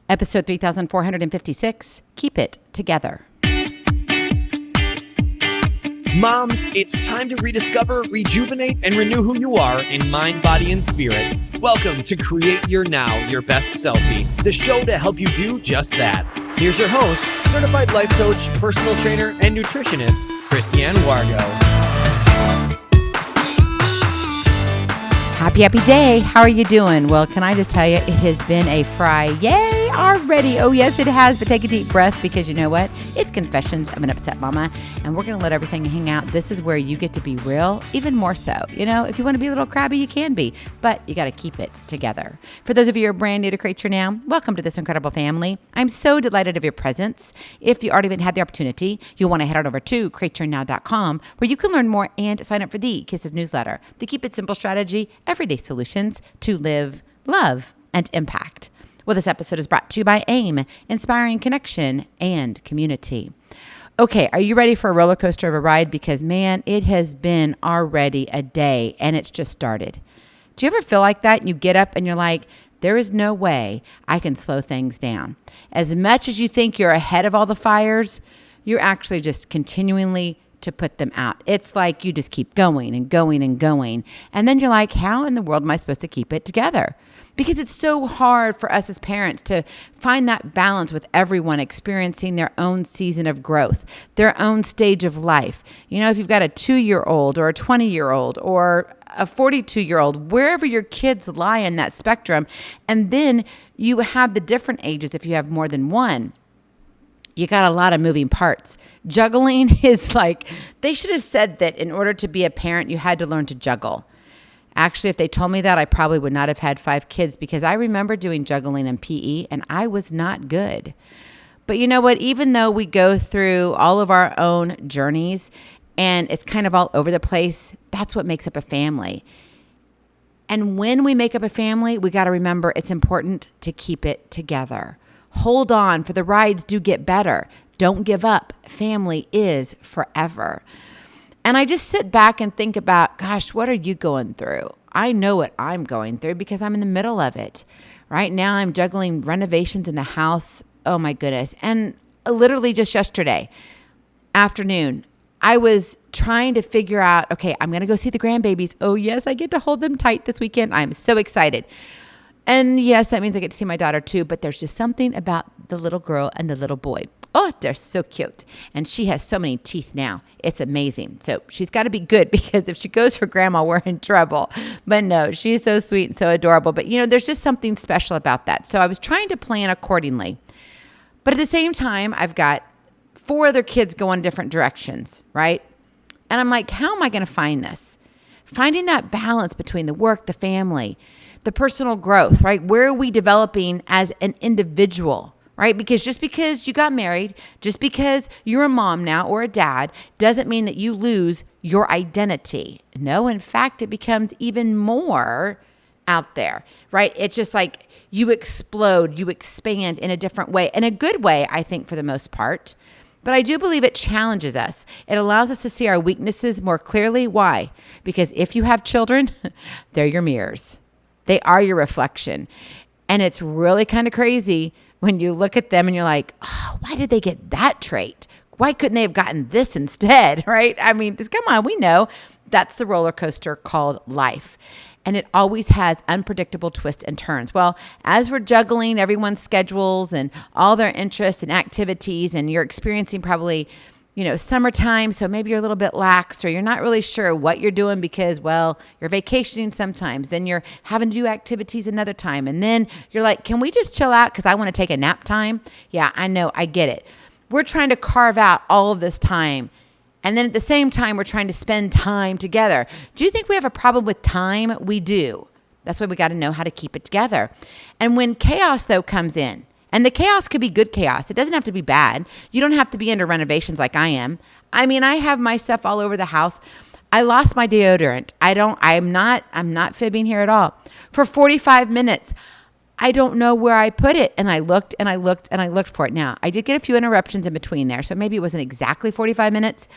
Episode 3456, Keep It Together. Moms, it's time to rediscover, rejuvenate, and renew who you are in mind, body, and spirit. Welcome to Create Your Now, Your Best Selfie, the show to help you do just that. Here's your host, certified life coach, personal trainer, and nutritionist, Christiane Wargo. Happy day. How are you doing? Well, can I just tell you, it has been a Friday already. Oh, yes, it has. But take a deep breath because you know what? It's Confessions of an Upset Mama, and we're going to let everything hang out. This is where you get to be real, even more so. You know, if you want to be a little crabby, you can be, but you got to keep it together. For those of you who are brand new to Create Your Now, welcome to this incredible family. I'm so delighted of your presence. If you already had the opportunity, you'll want to head on over to createyournow.com where you can learn more and sign up for the K.I.S.S newsletter, the Keep It Simple strategy, everyday solutions to live, love, and impact. Well, this episode is brought to you by AIM, inspiring connection and community. Okay, are you ready for a roller coaster of a ride? Because man, it has been already a day and it's just started. Do you ever feel like that? And you get up and you're like, there is no way I can slow things down. As much as you think you're ahead of all the fires, you're actually just continually to put them out. It's like you just keep going and going and going. And then you're like, how in the world am I supposed to keep it together? Because it's so hard for us as parents to find that balance with everyone experiencing their own season of growth, their own stage of life. You know, if you've got a 2-year-old or a 20-year-old or a 42-year-old, wherever your kids lie in that spectrum, and then you have the different ages if you have more than one. You got a lot of moving parts. Juggling is like, they should have said that in order to be a parent, you had to learn to juggle. Actually, if they told me that, I probably would not have had 5 kids because I remember doing juggling in PE and I was not good. But you know what? Even though we go through all of our own journeys and it's kind of all over the place, that's what makes up a family. And when we make up a family, we got to remember it's important to keep it together. Hold on, for the rides do get better. Don't give up. Family is forever. And I just sit back and think about, gosh, what are you going through? I know what I'm going through because I'm in the middle of it. Right now, I'm juggling renovations in the house. Oh, my goodness. And literally just yesterday afternoon, I was trying to figure out, okay, I'm going to go see the grandbabies. Oh, yes, I get to hold them tight this weekend. I'm so excited. And yes, that means I get to see my daughter too, but there's just something about the little girl and the little boy. Oh, they're so cute. And she has so many teeth now. It's amazing. So she's got to be good because if she goes for grandma, we're in trouble. But no, she's so sweet and so adorable. But you know, there's just something special about that. So I was trying to plan accordingly. But at the same time, I've got 4 other kids going different directions, right? And I'm like, how am I going to find this? Finding that balance between the work, the family, the personal growth, right? Where are we developing as an individual, right? Because just because you got married, just because you're a mom now or a dad, doesn't mean that you lose your identity. No, in fact, it becomes even more out there, right? It's just like you explode, you expand in a different way, in a good way, I think, for the most part. But I do believe it challenges us. It allows us to see our weaknesses more clearly. Why? Because if you have children, they're your mirrors. They are your reflection. And it's really kind of crazy when you look at them and you're like, oh, why did they get that trait? Why couldn't they have gotten this instead, right? I mean, come on, we know that's the roller coaster called life. And it always has unpredictable twists and turns. Well, as we're juggling everyone's schedules and all their interests and activities, and you're experiencing probably, you know, summertime, so maybe you're a little bit lax or you're not really sure what you're doing because, well, you're vacationing sometimes, then you're having to do activities another time, and then you're like, can we just chill out because I want to take a nap time? Yeah, I know, I get it. We're trying to carve out all of this time, and then at the same time, we're trying to spend time together. Do you think we have a problem with time? We do. That's why we got to know how to keep it together. And when chaos, though, comes in, and the chaos could be good chaos. It doesn't have to be bad. You don't have to be into renovations like I am. I mean, I have my stuff all over the house. I lost my deodorant. I'm not fibbing here at all. For 45 minutes, I don't know where I put it. And I looked and I looked and I looked for it. Now, I did get a few interruptions in between there, so maybe it wasn't exactly 45 minutes,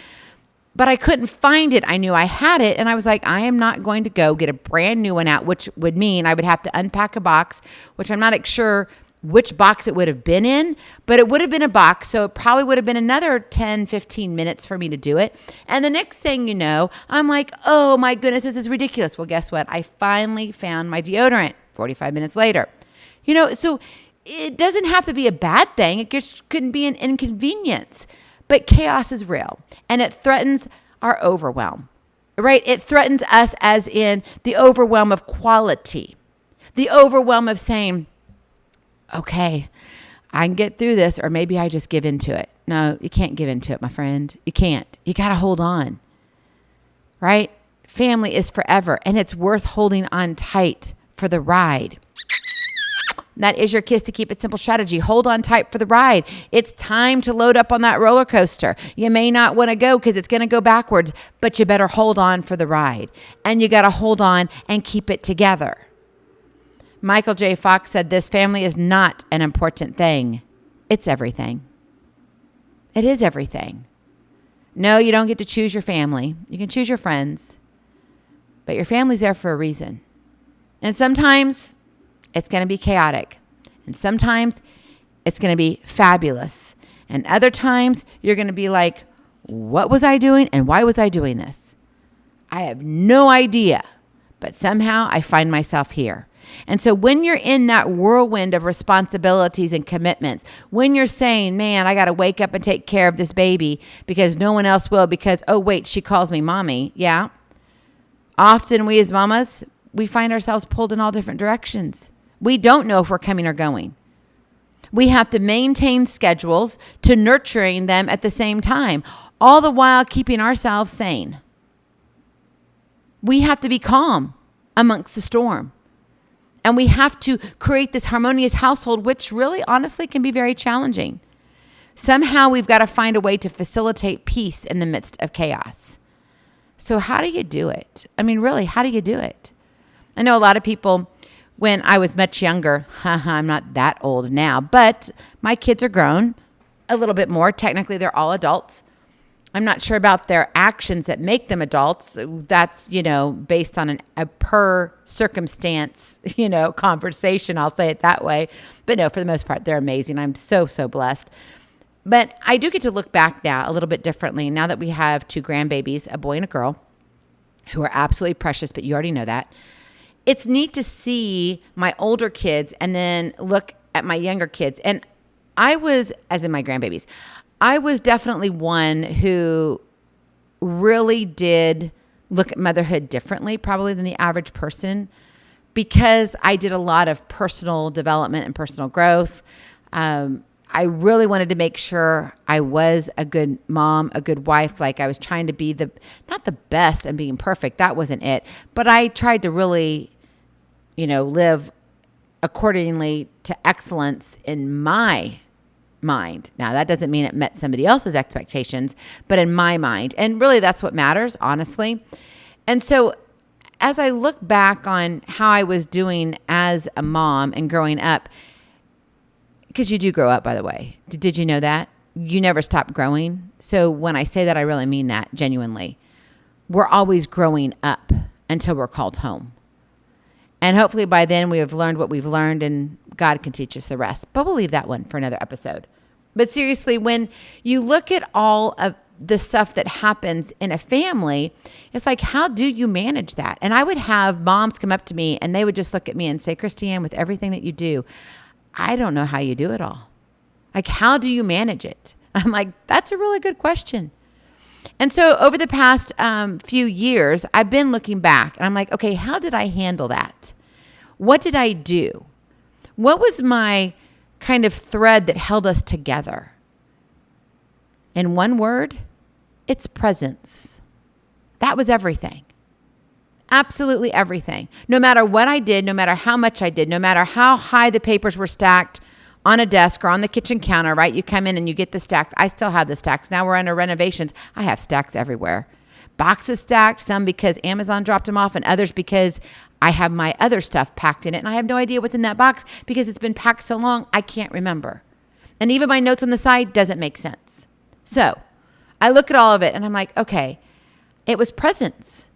but I couldn't find it. I knew I had it, and I was like, I am not going to go get a brand new one out, which would mean I would have to unpack a box, which I'm not sure which box it would have been in, but it would have been a box. So it probably would have been another 10, 15 minutes for me to do it. And the next thing you know, I'm like, oh my goodness, this is ridiculous. Well, guess what? I finally found my deodorant 45 minutes later. So it doesn't have to be a bad thing. It just couldn't be an inconvenience. But chaos is real, and it threatens our overwhelm, right? It threatens us as in the overwhelm of quality, the overwhelm of saying, okay, I can get through this, or maybe I just give into it. No, you can't give into it, my friend. You can't. You got to hold on, right? Family is forever, and it's worth holding on tight for the ride. That is your K.I.S.S to Keep It Simple strategy. Hold on tight for the ride. It's time to load up on that roller coaster. You may not want to go because it's going to go backwards, but you better hold on for the ride. And you got to hold on and keep it together. Michael J. Fox said this: family is not an important thing. It's everything. It is everything. No, you don't get to choose your family. You can choose your friends, but your family's there for a reason. And sometimes it's going to be chaotic. And sometimes it's going to be fabulous. And other times you're going to be like, what was I doing? And why was I doing this? I have no idea, but somehow I find myself here. And so when you're in that whirlwind of responsibilities and commitments, when you're saying, man, I got to wake up and take care of this baby because no one else will because, oh, wait, she calls me mommy. Yeah. Often we as mamas, we find ourselves pulled in all different directions. We don't know if we're coming or going. We have to maintain schedules to nurturing them at the same time, all the while keeping ourselves sane. We have to be calm amongst the storm. And we have to create this harmonious household, which really, honestly, can be very challenging. Somehow we've got to find a way to facilitate peace in the midst of chaos. So how do you do it? I mean, really, how do you do it? I know a lot of people, when I was much younger, I'm not that old now, but my kids are grown a little bit more. Technically, they're all adults. I'm not sure about their actions that make them adults. That's, based on a per circumstance, conversation. I'll say it that way. But no, for the most part, they're amazing. I'm so, so blessed. But I do get to look back now a little bit differently now that we have 2 grandbabies, a boy and a girl, who are absolutely precious, but you already know that. It's neat to see my older kids and then look at my younger kids. And I was, as in my grandbabies, I was definitely one who really did look at motherhood differently, probably than the average person, because I did a lot of personal development and personal growth. I really wanted to make sure I was a good mom, a good wife. Like I was trying to be not the best and being perfect. That wasn't it. But I tried to really, live accordingly to excellence in my mind. Now, that doesn't mean it met somebody else's expectations, but in my mind. And really, that's what matters, honestly. And so as I look back on how I was doing as a mom and growing up, because you do grow up, by the way. Did you know that? You never stop growing. So when I say that, I really mean that genuinely. We're always growing up until we're called home. And hopefully by then we have learned what we've learned and God can teach us the rest. But we'll leave that one for another episode. But seriously, when you look at all of the stuff that happens in a family, it's like, how do you manage that? And I would have moms come up to me and they would just look at me and say, Christiane, with everything that you do, I don't know how you do it all. Like, how do you manage it? I'm like, that's a really good question. And so over the past few years, I've been looking back and I'm like, okay, how did I handle that? What did I do? What was my kind of thread that held us together? In one word, it's presence. That was everything. Absolutely everything. No matter what I did, no matter how much I did, no matter how high the papers were stacked on a desk or on the kitchen counter, right? You come in and you get the stacks. I still have the stacks. Now we're under renovations. I have stacks everywhere. Boxes stacked, some because Amazon dropped them off and others because I have my other stuff packed in it and I have no idea what's in that box because it's been packed so long, I can't remember. And even my notes on the side doesn't make sense. So I look at all of it and I'm like, okay, it was presence.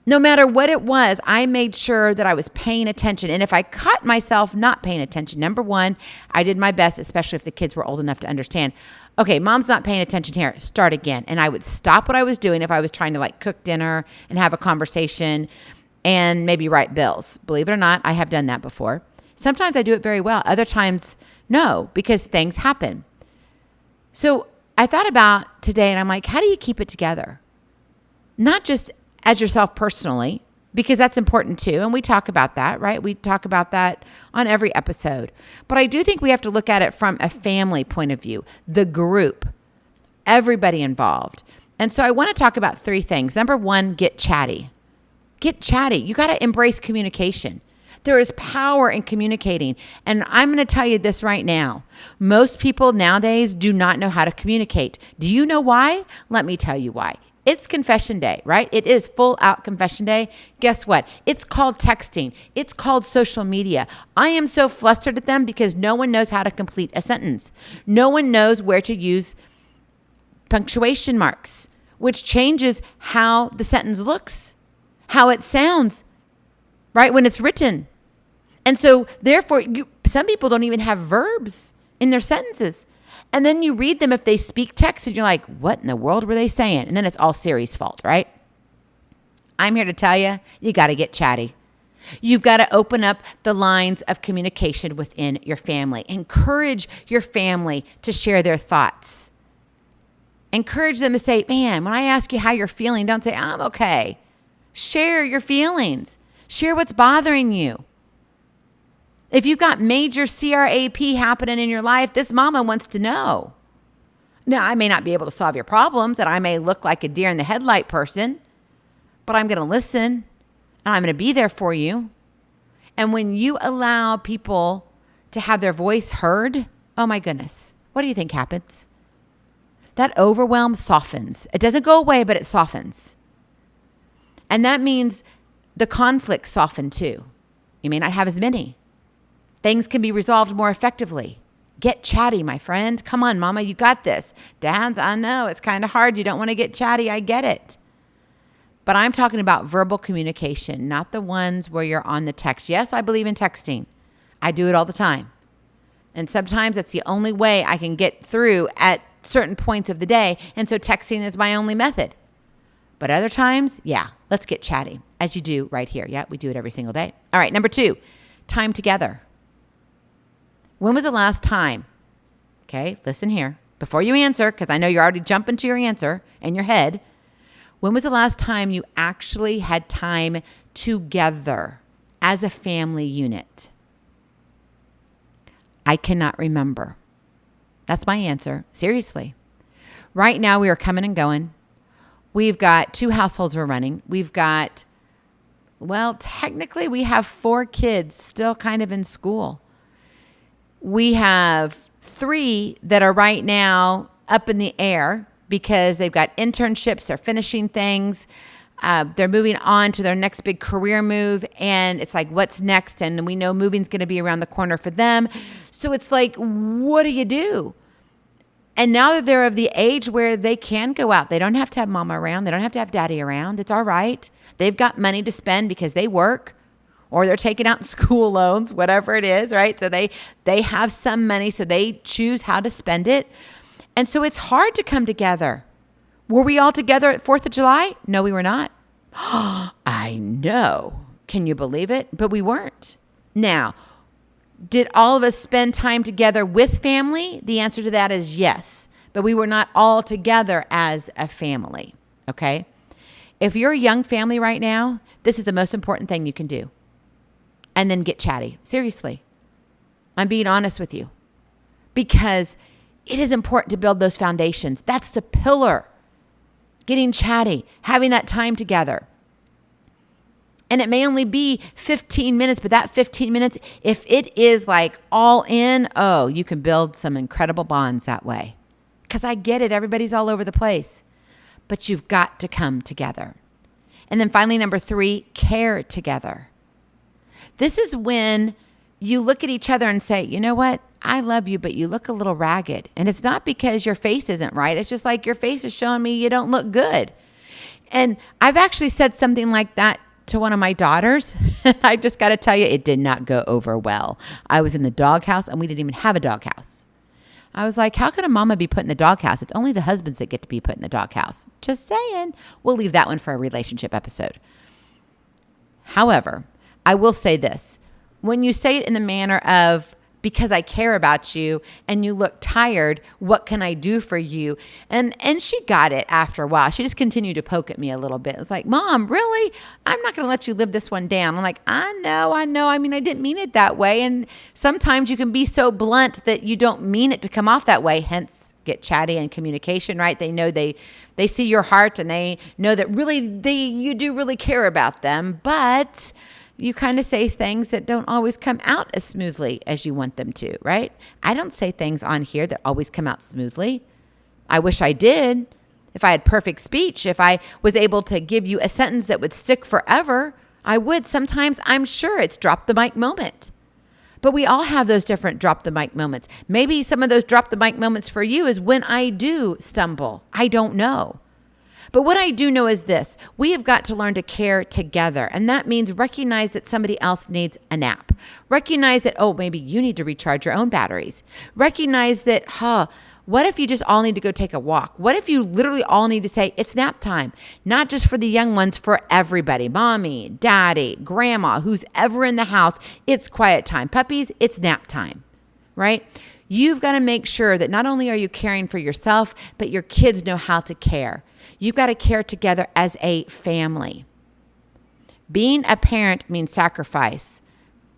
No matter what it was, I made sure that I was paying attention. And if I caught myself not paying attention, number one, I did my best, especially if the kids were old enough to understand, okay, mom's not paying attention here, start again. And I would stop what I was doing if I was trying to like cook dinner and have a conversation and maybe write bills. Believe it or not, I have done that before. Sometimes I do it very well. Other times, no, because things happen. So I thought about today and I'm like, how do you keep it together? Not just as yourself personally, because that's important too. And we talk about that, right? We talk about that on every episode. But I do think we have to look at it from a family point of view, the group, everybody involved. And so I want to talk about three things. Number one, get chatty. Get chatty. You got to embrace communication. There is power in communicating. And I'm going to tell you this right now. Most people nowadays do not know how to communicate. Do you know why? Let me tell you why. It's confession day, right? It is full out confession day. Guess what? It's called texting. It's called social media. I am so flustered at them because no one knows how to complete a sentence. No one knows where to use punctuation marks, which changes how the sentence looks, how it sounds, right, when it's written. And so therefore, some people don't even have verbs in their sentences. And then you read them if they speak text and you're like, what in the world were they saying? And then it's all Siri's fault, right? I'm here to tell you, you got to get chatty. You've got to open up the lines of communication within your family. Encourage your family to share their thoughts. Encourage them to say, man, when I ask you how you're feeling, don't say, I'm okay. Share your feelings. Share what's bothering you. If you've got major CRAP happening in your life, this mama wants to know. Now, I may not be able to solve your problems, and I may look like a deer in the headlight person, but I'm going to listen, and I'm going to be there for you. And when you allow people to have their voice heard, oh my goodness, what do you think happens? That overwhelm softens. It doesn't go away, but it softens. And that means the conflicts soften too. You may not have as many. Things can be resolved more effectively. Get chatty, my friend. Come on, mama, you got this. Dads, I know it's kind of hard. You don't want to get chatty. I get it. But I'm talking about verbal communication, not the ones where you're on the text. Yes, I believe in texting. I do it all the time. And sometimes it's the only way I can get through at certain points of the day. And so texting is my only method. But other times, yeah, let's get chatty, as you do right here. Yeah, we do it every single day. All right, number 2, time together. When was the last time? Okay, listen here. Before you answer, because I know you're already jumping to your answer in your head. When was the last time you actually had time together as a family unit? I cannot remember. That's my answer. Seriously. Right now, we are coming and going. We've got 2 households we're running. We've got, well, technically, we have 4 kids still kind of in school. We have 3 that are right now up in the air because they've got internships, they're finishing things, they're moving on to their next big career move, and it's like, what's next? And we know moving's going to be around the corner for them. So it's like, what do you do? And now that they're of the age where they can go out, they don't have to have mama around, they don't have to have daddy around. It's all right. They've got money to spend because they work, or they're taking out school loans, whatever it is, right? So they have some money, so they choose how to spend it. And so it's hard to come together. Were we all together at 4th of July? No, we were not. I know. Can you believe it? But we weren't. Now, did all of us spend time together with family? The answer to that is yes. But we were not all together as a family, okay? If you're a young family right now, this is the most important thing you can do. And then get chatty. Seriously. I'm being honest with you. Because it is important to build those foundations. That's the pillar. Getting chatty, having that time together. And it may only be 15 minutes, but that 15 minutes, if it is like all in, oh, you can build some incredible bonds that way. Because I get it. Everybody's all over the place. But you've got to come together. And then finally, number 3, care together. This is when you look at each other and say, you know what? I love you, but you look a little ragged. And it's not because your face isn't right. It's just like your face is showing me you don't look good. And I've actually said something like that to one of my daughters. I just got to tell you, it did not go over well. I was in the doghouse and we didn't even have a doghouse. I was like, how can a mama be put in the doghouse? It's only the husbands that get to be put in the doghouse. Just saying. We'll leave that one for a relationship episode. However, I will say this. When you say it in the manner of, because I care about you and you look tired, what can I do for you? And she got it after a while. She just continued to poke at me a little bit. It was like, Mom, really? I'm not going to let you live this one down. I'm like, I know. I mean, I didn't mean it that way. And sometimes you can be so blunt that you don't mean it to come off that way. Hence, get chatty and communication, right? They know they see your heart and they know that really you do really care about them, but you kind of say things that don't always come out as smoothly as you want them to, right? I don't say things on here that always come out smoothly. I wish I did. If I had perfect speech, if I was able to give you a sentence that would stick forever, I would. Sometimes I'm sure it's drop the mic moment. But we all have those different drop the mic moments. Maybe some of those drop the mic moments for you is when I do stumble. I don't know. But what I do know is this: we have got to learn to care together. And that means recognize that somebody else needs a nap. Recognize that, maybe you need to recharge your own batteries. Recognize that, what if you just all need to go take a walk? What if you literally all need to say, it's nap time? Not just for the young ones, for everybody. Mommy, daddy, grandma, who's ever in the house, it's quiet time. Puppies, it's nap time, right? You've got to make sure that not only are you caring for yourself, but your kids know how to care. You've got to care together as a family. Being a parent means sacrifice,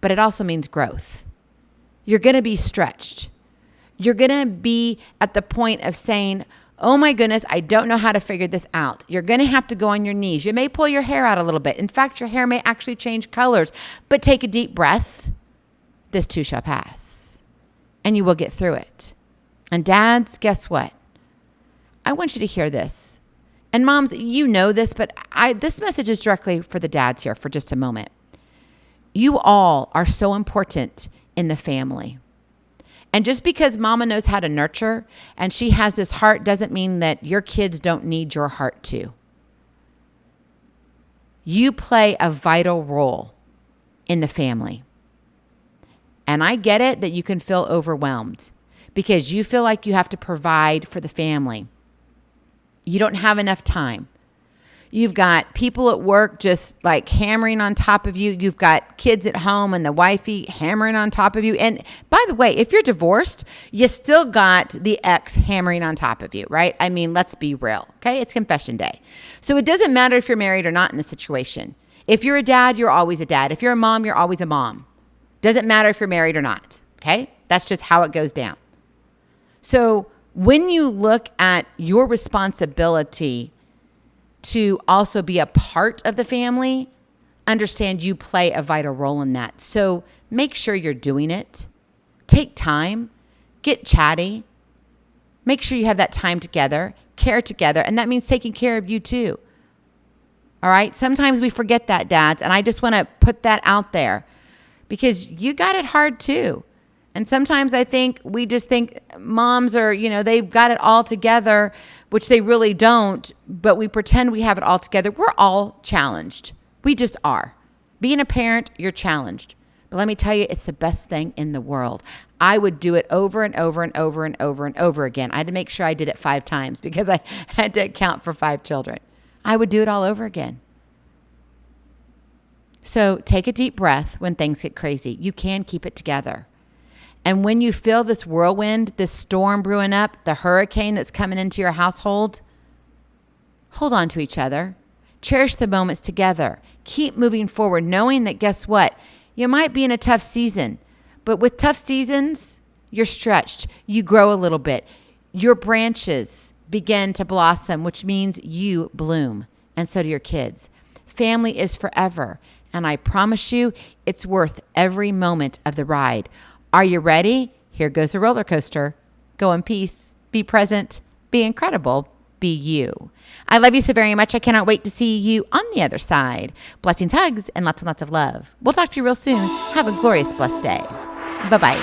but it also means growth. You're going to be stretched. You're going to be at the point of saying, oh my goodness, I don't know how to figure this out. You're going to have to go on your knees. You may pull your hair out a little bit. In fact, your hair may actually change colors, but take a deep breath. This too shall pass, and you will get through it. And dads, guess what? I want you to hear this. And moms, you know this, but this message is directly for the dads here for just a moment. You all are so important in the family. And just because mama knows how to nurture and she has this heart doesn't mean that your kids don't need your heart too. You play a vital role in the family. And I get it that you can feel overwhelmed because you feel like you have to provide for the family. You don't have enough time. You've got people at work just like hammering on top of you. You've got kids at home and the wifey hammering on top of you. And by the way, if you're divorced, you still got the ex hammering on top of you, right? I mean, let's be real, okay? It's confession day. So it doesn't matter if you're married or not in this situation. If you're a dad, you're always a dad. If you're a mom, you're always a mom. Doesn't matter if you're married or not, okay? That's just how it goes down. So when you look at your responsibility to also be a part of the family, understand you play a vital role in that. So make sure you're doing it. Take time, get chatty, make sure you have that time together, care together, and that means taking care of you too. All right? Sometimes we forget that, dads, and I just want to put that out there because you got it hard too. And sometimes I think we just think moms are, they've got it all together, which they really don't, but we pretend we have it all together. We're all challenged. We just are. Being a parent, you're challenged. But let me tell you, it's the best thing in the world. I would do it over and over and over and over and over again. I had to make sure I did it 5 times because I had to account for 5 children. I would do it all over again. So take a deep breath when things get crazy. You can keep it together. And when you feel this whirlwind, this storm brewing up, the hurricane that's coming into your household, hold on to each other. Cherish the moments together. Keep moving forward, knowing that guess what? You might be in a tough season, but with tough seasons, you're stretched. You grow a little bit. Your branches begin to blossom, which means you bloom, and so do your kids. Family is forever, and I promise you, it's worth every moment of the ride. Are you ready? Here goes a roller coaster. Go in peace. Be present. Be incredible. Be you. I love you so very much. I cannot wait to see you on the other side. Blessings, hugs, and lots of love. We'll talk to you real soon. Have a glorious, blessed day. Bye-bye.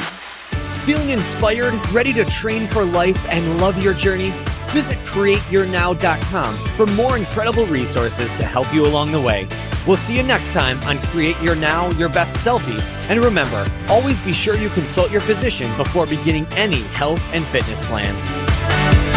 Feeling inspired, ready to train for life, and love your journey? Visit createyournow.com for more incredible resources to help you along the way. We'll see you next time on Create Your Now, Your Best Selfie. And remember, always be sure you consult your physician before beginning any health and fitness plan.